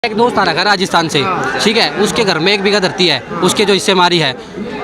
एक दोस्त आ रखा है राजस्थान से, ठीक है। उसके घर में 1 बीघा धरती है, उसके जो हिस्से मारी है,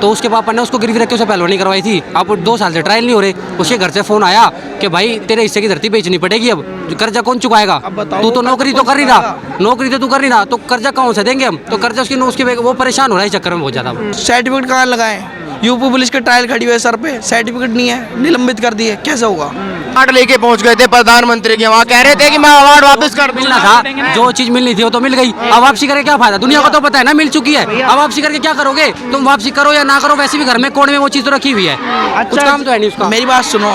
तो उसके पापा ने उसको गिरवी रख के उसे पहलवानी करवाई थी। अब 2 साल से ट्रायल नहीं हो रहे। उसके घर से फोन आया कि भाई तेरे हिस्से की धरती बेचनी पड़ेगी, अब कर्जा कौन चुकाएगा? तू तो नौकरी तो कर नहीं रहा, नौकरी तो तू कर नहीं रहा, तो कर्जा कहाँ से देंगे हम? तो कर्जा उसके वो परेशान हो रहा है चक्कर में बहुत ज्यादा। सर्टिफिकेट कहाँ लगाए? यूपी पुलिस के ट्रायल खड़ी हुई है सर पे, सर्टिफिकेट नहीं है, निलंबित कर दिए, कैसे होगा? अवार्ड लेके पहुंच गए थे प्रधानमंत्री के वहाँ, कह रहे थे कि मैं अवार्ड वापस कर मिलना था, जो चीज मिलनी थी वो तो मिल गई। अब वापसी करके क्या फायदा? दुनिया को तो पता है ना मिल चुकी है। अब वापसी करके क्या करोगे? तुम वापसी करो या ना करो, वैसे भी घर में कोने में वो चीज तो रखी हुई है। कुछ काम तो है नहीं उसका। मेरी बात सुनो,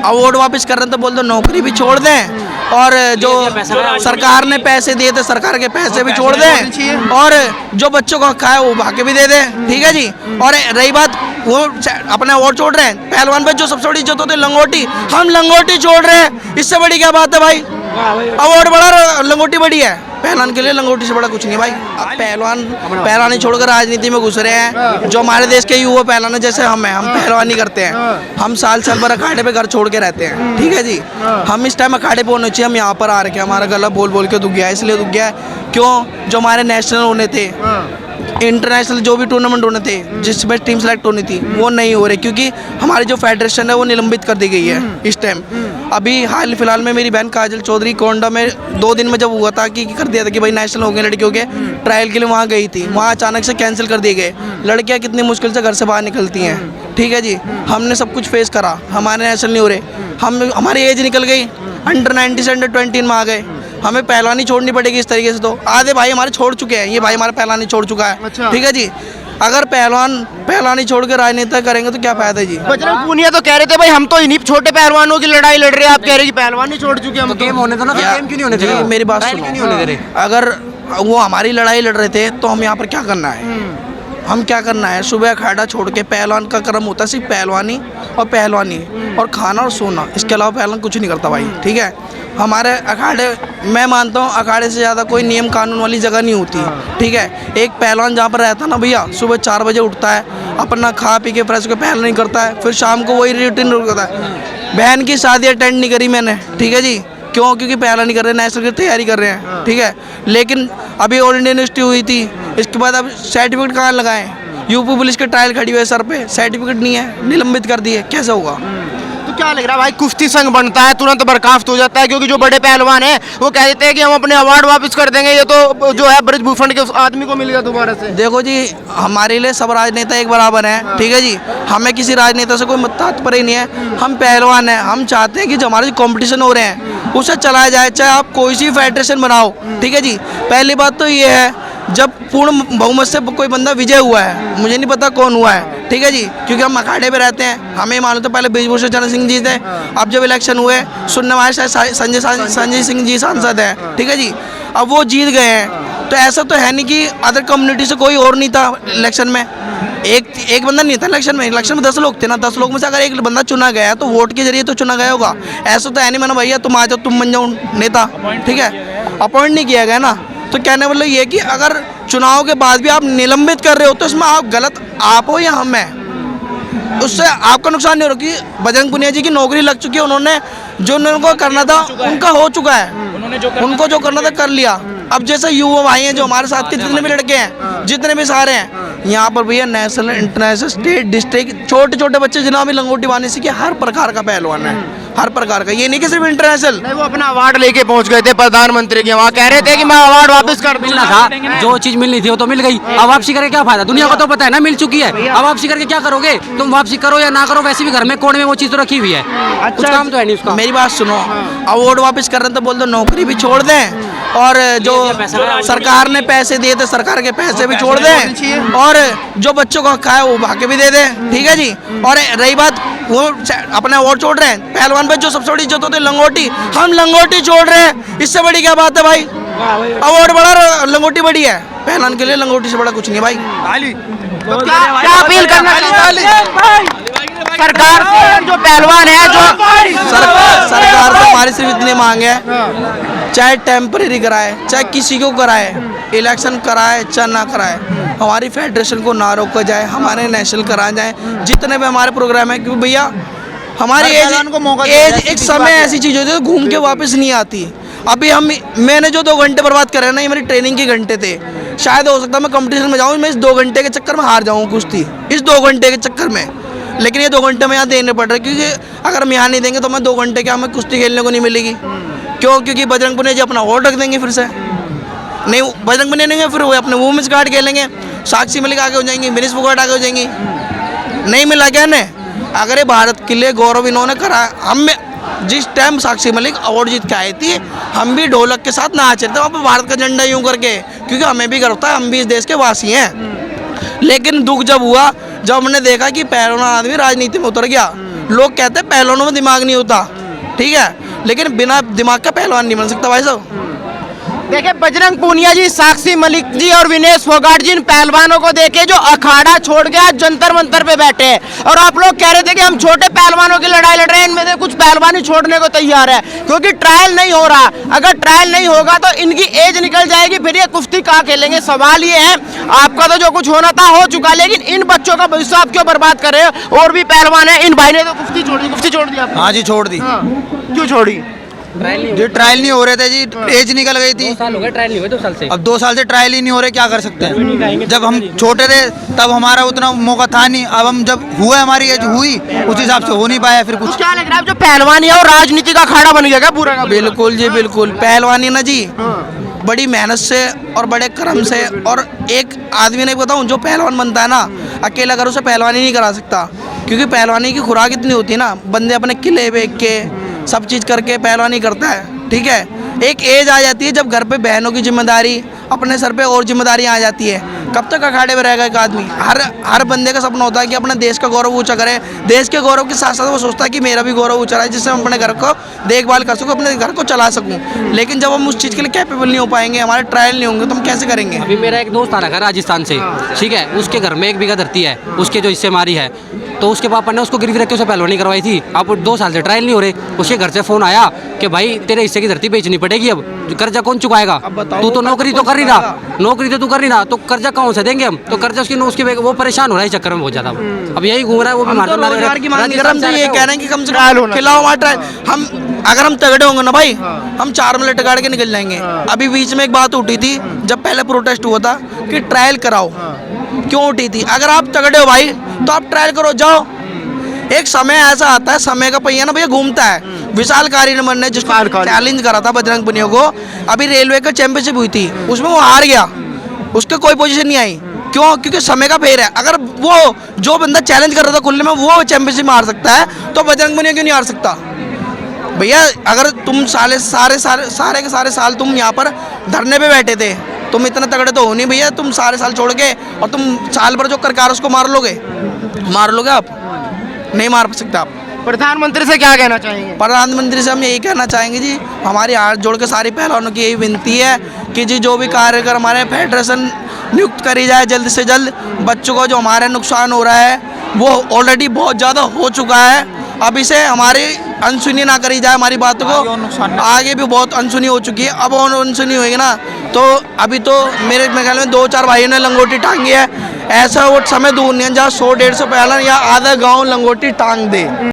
अवार्ड वापस कर रहे हैं तो बोल दो नौकरी भी छोड़ दें, और जो सरकार ने पैसे दिए थे सरकार के पैसे भी छोड़ दें, और जो बच्चों को हक है वो भागे भी दे दें, ठीक है जी। और रही बात वो अपने अवार्ड छोड़ रहे हैं, पहलवान पे जो सबसे बड़ी इज्जत होती है लंगोटी, हम लंगोटी छोड़ रहे हैं, इससे बड़ी क्या बात है भाई? अवार्ड बड़ा, लंगोटी बड़ी है। पहलवान के लिए लंगोटी से बड़ा कुछ नहीं है भाई। पहलवानी छोड़कर राजनीति में घुस रहे हैं। जो हमारे देश के युवा पहलवान है, जैसे हम हैं, हम पहलवानी करते हैं, हम साल भर अखाड़े पे घर छोड़ के रहते हैं, ठीक है जी। हम इस टाइम अखाड़े पे होने चाहिए, हम यहाँ पर आ रखे हैं, हमारा गला बोल बोल के दुख गया है, इसलिए दुख गया है क्यों? जो हमारे नेशनल होने थे, इंटरनेशनल जो भी टूर्नामेंट होने थे जिसमें टीम सेलेक्ट होनी थी, वो नहीं हो रही, क्योंकि हमारी जो फेडरेशन है वो निलंबित कर दी गई है इस टाइम। अभी हाल फिलहाल में मेरी बहन काजल चौधरी कोंडा में 2 दिन में जब हुआ था कि कर दिया था कि भाई नेशनल हो गए लड़कियों के ट्रायल के लिए, वहाँ गई थी, वहाँ अचानक से कैंसिल कर दिए गए। लड़कियाँ कितनी मुश्किल से घर से बाहर निकलती हैं, ठीक है जी। हमने सब कुछ फेस करा, हमारे नेशनल नहीं हो रहे, हमारी एज निकल गई, अंडर 19 से अंडर 20 में आ गए, हमें पहलवानी छोड़नी पड़ेगी इस तरीके से। तो आधे भाई हमारे छोड़ चुके हैं, ये भाई हमारा पहलवानी छोड़ चुका है, अच्छा। ठीक है जी। अगर पहलवानी छोड़ के राजनीति करेंगे तो क्या फायदा जी? बजरंग पूनिया तो कह रहे थे भाई हम तो इन्हीं छोटे पहलवानों की लड़ाई लड़ रहे हैं, आप कह रहे हैं कि पहलवानी छोड़ चुके हम। तो गेम होने दो ना, गेम क्यों नहीं होने दे रहे? मेरी बात ट्रायल क्यों नहीं होने दे रहे? सुनो, अगर वो हमारी लड़ाई लड़ रहे थे तो हम यहाँ पर क्या करना है? हम क्या करना है? सुबह अखाड़ा छोड़ के पहलवान का कर्म होता है सिर्फ पहलवानी और खाना और सोना, इसके अलावा पहलवान कुछ नहीं करता भाई, ठीक है। हमारे अखाड़े, मैं मानता हूँ अखाड़े से ज़्यादा कोई नियम कानून वाली जगह नहीं होती, ठीक है। एक पहलवान जहाँ पर रहता है ना भैया, सुबह 4 बजे उठता है, अपना खा पी के फ्रेश होकर पहलवानी करता है, फिर शाम को वही रूटीन करता है। बहन की शादी अटेंड नहीं करी मैंने, ठीक है जी, क्यों? क्योंकि पहलवानी कर रहे हैं, नेशनल की तैयारी कर रहे हैं, ठीक है। लेकिन अभी ऑल इंडिया यूनिवर्सिटी हुई थी, इसके बाद अब सर्टिफिकेट कहाँ लगाएं? यूपी पुलिस के ट्रायल खड़ी हुई है सर पे, सर्टिफिकेट नहीं है, निलंबित कर दिए, कैसे होगा? तो क्या लग रहा है भाई, कुश्ती संघ बनता है तुरंत बर्खास्त हो जाता है? क्योंकि जो बड़े पहलवान हैं वो कह देते हैं कि हम अपने अवार्ड वापस कर देंगे, ये तो जो है ब्रजभूषण के उस आदमी को मिल गया दोबारा से। देखो जी, हमारे लिए सब राजनेता एक बराबर हैं, ठीक है जी। हमें किसी राजनेता से कोई तात्पर्य नहीं है, हम पहलवान हैं, हम चाहते हैं कि जो हमारे कंपटीशन हो रहे हैं उसे चलाया जाए, चाहे आप कोई सी फेडरेशन बनाओ, ठीक है जी। पहली बात तो ये है, जब पूर्ण बहुमत से कोई बंदा विजय हुआ है, मुझे नहीं पता कौन हुआ है, ठीक है जी, क्योंकि हम अखाड़े पे रहते हैं, हमें मालूम तो पहले ब्रजभूषण चरण सिंह जी थे, अब जब इलेक्शन हुए सुनने वाले शायद संजय सिंह जी सांसद हैं, ठीक है जी, अब वो जीत गए हैं। तो ऐसा तो है नहीं कि अदर कम्युनिटी से कोई और नहीं था इलेक्शन में, एक बंदा नहीं था इलेक्शन में 10 लोग थे ना, 10 लोग में से अगर एक बंदा चुना गया तो वोट के जरिए तो चुना गया होगा। ऐसा तो है नहीं मैंने भैया तुम आ जाओ तुम बन जाओ नेता, ठीक है, अपॉइंट नहीं किया गया ना। तो कहने वाला ये कि अगर चुनाव के बाद भी आप निलंबित कर रहे हो तो इसमें आप गलत आप हो या हम हैं, उससे आपका नुकसान नहीं हो रहा। कि बजरंग पुनिया जी की नौकरी लग चुकी है, उन्होंने जो उनको करना था उनका हो चुका है, उनको जो करना था कर लिया। अब जैसे युवा भाई हैं जो हमारे साथ के जितने भी लड़के हैं, जितने भी सारे हैं यहाँ पर भैया, नेशनल इंटरनेशनल स्टेट डिस्ट्रिक्ट, छोटे छोटे बच्चे जिन्होंने भी लंगोटी बांधने सीखी, हर प्रकार का पहलवान है, हर प्रकार का, ये नहीं कि सिर्फ इंटरनेशनल। नहीं, वो अपना अवार्ड लेके पहुंच गए थे प्रधानमंत्री के वहाँ, कह रहे थे कि मैं अवार्ड वापस कर मिलना था, जो चीज मिलनी थी वो तो मिल गई। अब वापसी करके क्या फायदा? दुनिया को तो पता है ना मिल चुकी है। अब वापसी करके क्या करोगे? तुम वापसी करो या ना करो, वैसे भी घर में कोने में वो चीज तो रखी हुई है। कुछ काम तो है नहीं उसका। मेरी बात सुनो, अवार्ड वापस कर रहे हैं तो बोल दो नौकरी भी छोड़ दें, और जो सरकार ने पैसे दिए थे सरकार के पैसे भी छोड़ दें, और जो बच्चों को हक है वो भागे भी दे दें, ठीक है जी। और रही बात वो अपने अवार्ड छोड़ रहे हैं, पहलवान पे जो सबसे बड़ी इज्जत होती है लंगोटी, हम लंगोटी छोड़ रहे हैं, इससे बड़ी क्या बात है भाई? अवार्ड बड़ा, लंगोटी बड़ी है, पहलवान के लिए लंगोटी से बड़ा कुछ नहीं है भाई। तो क्या अपील करना सरकार से? जो पहलवान है, जो सरकार से हमारी सिर्फ इतनी मांग है, चाहे टेम्परेरी कराए, चाहे किसी को कराए, इलेक्शन कराए चाहे ना कराए, हमारी फेडरेशन को ना रोका जाए, हमारे नेशनल कराए जाए, जितने भी हमारे प्रोग्राम है। क्योंकि भैया हमारी एज एक समय ऐसी चीज़ होती है घूम के वापस नहीं आती। अभी मैंने जो 2 घंटे बर्बाद करे ना, ये मेरी ट्रेनिंग के घंटे थे। शायद हो सकता है मैं कंपटीशन में जाऊँ, मैं इस 2 घंटे के चक्कर में हार जाऊँ कुश्ती, इस 2 घंटे के चक्कर में। लेकिन ये 2 घंटे में यहाँ देने पड़ रहे, क्योंकि अगर हम यहाँ नहीं देंगे तो हमें 2 घंटे के हमें कुश्ती खेलने को नहीं मिलेगी। क्यों? क्योंकि बजरंग पुनिया जी अपना वोट रख देंगे फिर से। नहीं, बजरंग पुनिया नहीं, फिर वो अपने वुमेन्स कार्ड खेलेंगे, साक्षी मलिक आगे हो जाएंगी, विनेश फोगाट आगे हो जाएंगी। नहीं मिला क्या ने? अगर ये भारत के लिए गौरव इन्होंने करा, हम जिस टाइम साक्षी मलिक अवार्ड जीत के आई थी, हम भी ढोलक के साथ नाच रहे थे वहाँ पर भारत का झंडा यूं करके, क्योंकि हमें भी गर्व था, हम भी इस देश के वासी हैं। लेकिन दुख जब हुआ, जब हमने देखा कि पहलवान आदमी राजनीति में उतर गया। लोग कहते हैं पहलवानों में दिमाग नहीं होता, ठीक है, लेकिन बिना दिमाग का पहलवान नहीं बन सकता भाई साहब। देखिए बजरंग पूनिया जी, साक्षी मलिक जी और विनेश फोगाट जी, इन पहलवानों को देखे जो अखाड़ा छोड़ के आज जंतर मंतर पे बैठे हैं, और आप लोग कह रहे थे कि हम छोटे पहलवानों की लड़ाई लड़ रहे हैं, इनमें से कुछ पहलवान ही छोड़ने को तैयार है क्योंकि ट्रायल नहीं हो रहा। अगर ट्रायल नहीं होगा तो इनकी एज निकल जाएगी, फिर ये कुश्ती कहाँ खेलेंगे। सवाल ये है, आपका तो जो कुछ होना था हो चुका, लेकिन इन बच्चों का भविष्य आप क्यों बर्बाद कर रहे हो? और भी पहलवान है, इन भाई ने तो कुश्ती छोड़ दी आपने। हाँ जी, छोड़ दी। क्यों छोड़ी? जो ट्रायल नहीं हो रहे थे जी, एज निकल गई थी। 2 साल हो गए, ट्रायल नहीं हुए 2 साल से। अब 2 साल से ट्रायल ही नहीं हो रहे, क्या कर सकते हैं। जब हम छोटे थे तब हमारा उतना मौका था नहीं, अब हम जब हुए, हमारी एज हुई, उस हिसाब से हो नहीं पाया। फिर कुछ क्या लग रहा है, जो पहलवानी है वो राजनीति का अखाड़ा बन गया क्या पूरा का? बिल्कुल जी, बिल्कुल। पहलवानी ना जी बड़ी मेहनत से और बड़े कर्म से, और एक आदमी ने बताऊं, जो पहलवान बनता है ना, अकेला अगर उसे पहलवानी नहीं करा सकता, क्योंकि पहलवानी की खुराक इतनी होती है ना, बंदे अपने किले बेच के सब चीज़ करके पहलवानी करता है, ठीक है। एक एज आ जाती है जब घर पे बहनों की जिम्मेदारी, अपने सर पे और जिम्मेदारियां आ जाती है। कब तक अखाड़े में रहेगा एक आदमी? हर बंदे का सपना होता है कि अपने देश का गौरव ऊंचा करे। देश के गौरव के साथ साथ वो सोचता है कि मेरा भी गौरव ऊंचा रहे, जिससे मैं अपने घर को देखभाल कर सकूँ, अपने घर को चला सकूँ। लेकिन जब हम उस चीज़ के लिए कैपेबल नहीं हो पाएंगे, हमारे ट्रायल नहीं होंगे, तो हम कैसे करेंगे? अभी मेरा एक दोस्त आ रखा है राजस्थान से, ठीक है, उसके घर में 1 बीघा धरती है, उसके जो हिस्से मारी है, तो उसके पापा ने उसको गिरवी रख के उसे पहलवानी करवाई थी। अब 2 साल से ट्रायल नहीं हो रहे। उसके घर से फोन आया कि भाई तेरे हिस्से की धरती बेचनी पड़ेगी, अब कर्जा कौन चुकाएगा? तू तो नौकरी तो कर ही रहा, नौकरी तो तू कर ही रहा, तो कर्जा कहाँ से देंगे हम? तो कर्जा उसकी वो परेशान हो रहा है चक्कर में बहुत ज्यादा। अब यही घूम रहा है, वो भी रोजगार की मांग कर हम तो ये कह रहे हैं कि कम से कम खिलाओ हमारा ट्रायल। हम अगर हम तगड़े होंगे ना भाई, हम 4 मिनट गाड़ के निकल जाएंगे। अभी बीच में एक बात उठी थी, जब पहले प्रोटेस्ट हुआ था कि ट्रायल कराओ, क्यों उठी थी? अगर आप तगड़े हो भाई तो आप ट्रायल करो, जाओ। एक समय ऐसा आता है, समय का पहिया ना भैया घूमता है। विशाल कारीनमन ने जिसको चैलेंज करा था बजरंग पुनिया को, अभी रेलवे का चैंपियनशिप हुई थी, उसमें वो हार गया, उसके कोई पोजीशन नहीं आई। क्यों? क्योंकि समय का फेर है। अगर वो जो बंदा चैलेंज कर रहा था खुले में, वो चैंपियनशिप हार सकता है, तो बजरंग पुनिया क्यों नहीं हार सकता? भैया अगर तुम सारे के सारे साल तुम यहाँ पर धरने पे बैठे थे, तुम इतना तगड़े तो हो नहीं भैया। तुम सारे साल छोड़ के और तुम साल भर जो करकार उसको मार लोगे आप? नहीं मार सकते आप। प्रधानमंत्री से क्या कहना चाहेंगे? प्रधानमंत्री से हम यही कहना चाहेंगे जी, हमारी हाथ जोड़ के सारी पहलवानों की यही विनती है कि जी जो भी कार्यक्रम हमारे फेडरेशन नियुक्त करी जाए जल्द से जल्द। बच्चों को जो हमारे नुकसान हो रहा है वो ऑलरेडी बहुत ज़्यादा हो चुका है, अब इसे हमारी अनसुनी ना करी जाए, हमारी बातों को। आगे भी बहुत अनसुनी हो चुकी है, अब और अनसुनी होगी ना तो अभी तो मेरे ख्याल में 2-4 भाइयों ने लंगोटी टांगी है। ऐसा वो समय दूर नहीं है जहाँ 100-150 पहलवान या आधा गाँव लंगोटी टांग दे।